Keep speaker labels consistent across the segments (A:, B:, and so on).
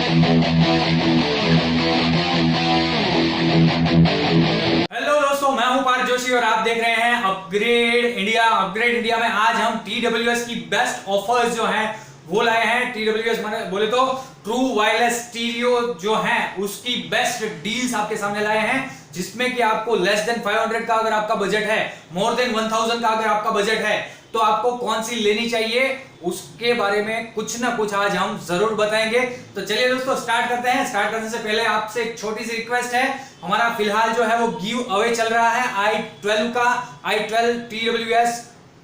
A: Hello दोस्तों, मैं हूं पार्थ जोशी और आप देख रहे हैं अपग्रेड इंडिया। अपग्रेड इंडिया में आज हम TWS की बेस्ट ऑफर्स जो हैं वो लाए हैं। TWS माने बोले तो ट्रू वायरलेस स्टीरियो जो है उसकी बेस्ट डील्स आपके सामने लाए हैं, जिसमें कि आपको लेस देन 500 का अगर आपका बजट है, मोर देन 1000 का अगर आपका बजट है, तो आपको कौन सी लेनी चाहिए उसके बारे में कुछ ना कुछ आज हम जरूर बताएंगे। तो चलिए दोस्तों स्टार्ट करते हैं। स्टार्ट करने से पहले आपसे एक छोटी सी रिक्वेस्ट है, हमारा फिलहाल जो है वो गिव अवे चल रहा है i12 का, i12 TWS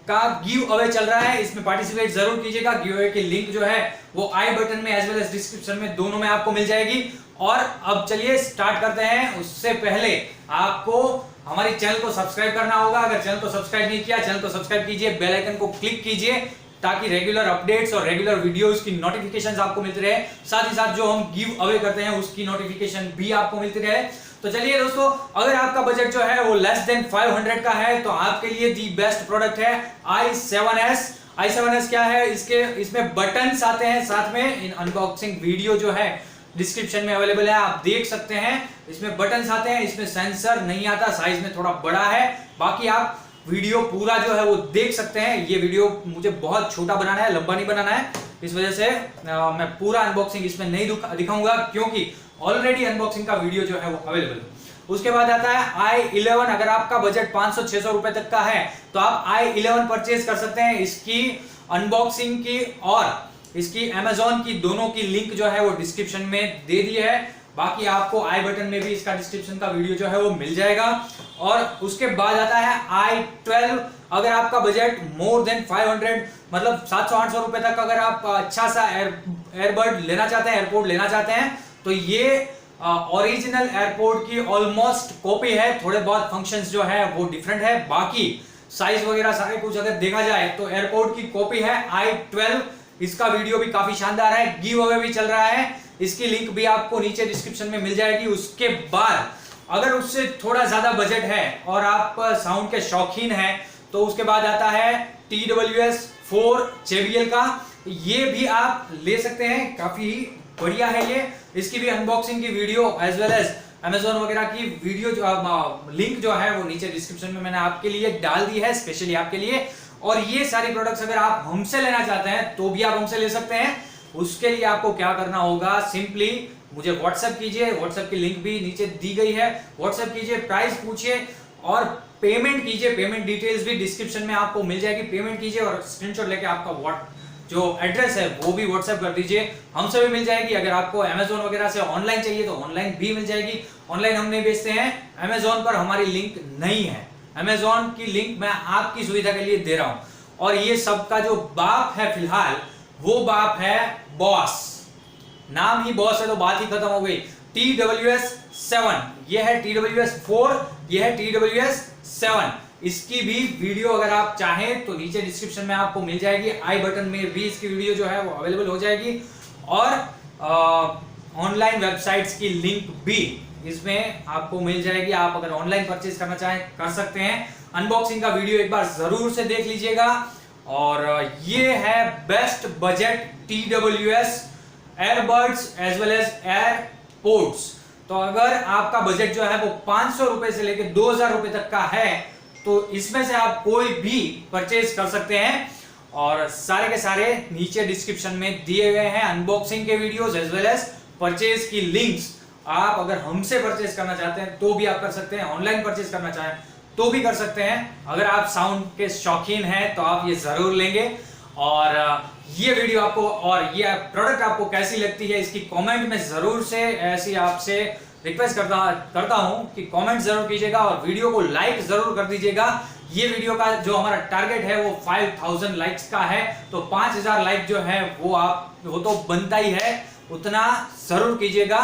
A: का गिव अवे चल रहा है। इसमें पार्टिसिपेट जरूर कीजिएगा। गिव अवे की लिंक जो है वो आई बटन में एज वेल एज डिस्क्रिप्शन में दोनों में आपको मिल जाएगी। और अब चलिए स्टार्ट करते हैं। उससे पहले आपको हमारे चैनल को सब्सक्राइब करना होगा। अगर चैनल को सब्सक्राइब नहीं किया, चैनल को सब्सक्राइब कीजिए, बेल आइकन को क्लिक कीजिए ताकि रेगुलर अपडेट्स और रेगुलर वीडियोस की नोटिफिकेशंस आपको मिलती रहे। साथ ही साथ जो हम गिव अवे करते हैं उसकी नोटिफिकेशन भी आपको मिलती रहे। तो चलिए दोस्तों, अगर आपका बजट जो है वो लेस देन 500 का है तो आपके लिए दी बेस्ट प्रोडक्ट है i7s। i7s क्या है, इसमें बटन्स आते हैं साथ में। इन अनबॉक्सिंग वीडियो जो है डिस्क्रिप्शन में अवेलेबल है, आप देख सकते हैं। इसमें बटन्स आते हैं, इसमें सेंसर नहीं आता, साइज में थोड़ा बड़ा है। बाकी आप वीडियो पूरा जो है वो देख सकते हैं। ये वीडियो मुझे बहुत छोटा बनाना है, लंबा नहीं बनाना है, इस वजह से मैं पूरा अनबॉक्सिंग इसमें नहीं दिखाऊंगा, क्योंकि ऑलरेडी अनबॉक्सिंग का वीडियो जो है वो अवेलेबल है। उसके बाद आता है i11। अगर आपका बजट 500-600 रुपए तक का है तो आप i11 परचेज कर सकते हैं। इसकी अनबॉक्सिंग की और इसकी Amazon की दोनों की लिंक जो है वो डिस्क्रिप्शन में दे दी है। बाकी आपको आई बटन में भी इसका डिस्क्रिप्शन का वीडियो जो है वो मिल जाएगा। और उसके बाद आता है i12। अगर आपका बजट मोर देन 500 मतलब 700-800 रुपए तक अगर आप अच्छा सा एयरबड लेना चाहते हैं, एयरपोर्ट लेना चाहते हैं, तो ये ओरिजिनल एयरपोर्ट की ऑलमोस्ट कॉपी है। थोड़े बहुत फंक्शंस जो है वो डिफरेंट है, बाकी साइज वगैरह सारे कुछ अगर देखा जाए तो एयरपोर्ट की कॉपी है i12। इसका वीडियो भी काफी शानदार है, गिव अवे भी चल रहा है, इसकी लिंक भी आपको नीचे डिस्क्रिप्शन में मिल जाएगी। उसके बाद अगर उससे थोड़ा ज्यादा बजट है और आप साउंड के शौकीन हैं तो उसके बाद आता है TWS 4 JBL का। ये भी आप ले सकते हैं, काफी बढ़िया है ये। इसकी भी अनबॉक्सिंग की video as well as Amazon वगैरह की वीडियो लिंक जो है वो नीचे डिस्क्रिप्शन में मैंने आपके लिए डाल दी है, स्पेशली आपके लिए। और ये सारी प्रोडक्ट्स अगर आप हमसे लेना चाहते हैं तो भी आप हमसे ले सकते हैं। उसके लिए आपको क्या करना होगा, सिंपली मुझे व्हाट्सएप कीजिए, व्हाट्सएप की लिंक भी नीचे दी गई है। व्हाट्सएप कीजिए, प्राइस पूछिए और पेमेंट कीजिए। पेमेंट डिटेल्स भी डिस्क्रिप्शन में आपको मिल जाएगी। पेमेंट कीजिए और स्क्रीनशॉट लेके आपका जो एड्रेस है वो भी व्हाट्सएप कर दीजिए, हमसे भी मिल जाएगी। अगर आपको Amazon वगैरह से ऑनलाइन चाहिए तो ऑनलाइन भी मिल जाएगी। ऑनलाइन हम नहीं बेचते हैं, Amazon पर हमारी लिंक नहीं है। Amazon की लिंक मैं आपकी सुविधा के लिए दे रहा हूं। और ये सब का जो बाप है फिलहाल, वो बाप है बॉस। नाम ही बॉस है तो बात ही खत्म हो गई। TWS 7, ये है TWS 4, ये है TWS 7। इसकी भी वीडियो अगर आप चाहें तो नीचे डिस्क्रिप्शन में आपको मिल जाएगी। आई बटन में भी इसकी वीडियो जो है वो अवेलेबल हो जाएगी। और ऑनलाइन वेबसाइट्स की लिंक भी इसमें आपको मिल जाएगी। आप अगर ऑनलाइन परचेज करना चाहें कर सकते हैं। अनबॉक्सिंग का वीडियो एक बार जरूर से देख लीजिएगा। और ये है best budget TWS earbuds as well as airports. तो अगर आपका बजट जो है वो 500 रुपए से लेकर 2000 रुपए तक का है तो इसमें से आप कोई भी परचेज कर सकते हैं। और सारे के सारे नीचे डिस्क्रिप्शन में दिए गए हैं अनबॉक्सिंग के videos as well as purchase की लिंक्स। आप अगर हमसे परचेज करना चाहते हैं तो भी आप कर सकते हैं, ऑनलाइन परचेज करना चाहें तो भी कर सकते हैं। अगर आप साउंड के शौकीन हैं तो आप ये जरूर लेंगे। और ये वीडियो आपको और ये प्रोडक्ट आपको कैसी लगती है इसकी कमेंट में जरूर से ऐसी आपसे रिक्वेस्ट करता हूं कि कमेंट जरूर कीजिएगा और वीडियो को लाइक जरूर कर दीजिएगा। ये वीडियो का जो हमारा टारगेट है वो 5000 लाइक्स का है, तो 5000 लाइक जो है वो तो बनता ही है, उतना जरूर कीजिएगा।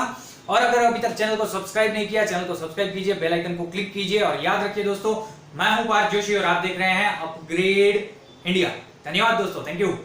A: और अगर अभी तक चैनल को सब्सक्राइब नहीं किया, चैनल को सब्सक्राइब कीजिए, बेल आइकन को क्लिक कीजिए। और याद रखिए दोस्तों, मैं हूं पार्थ जोशी और आप देख रहे हैं अपग्रेड इंडिया। धन्यवाद दोस्तों, थैंक यू।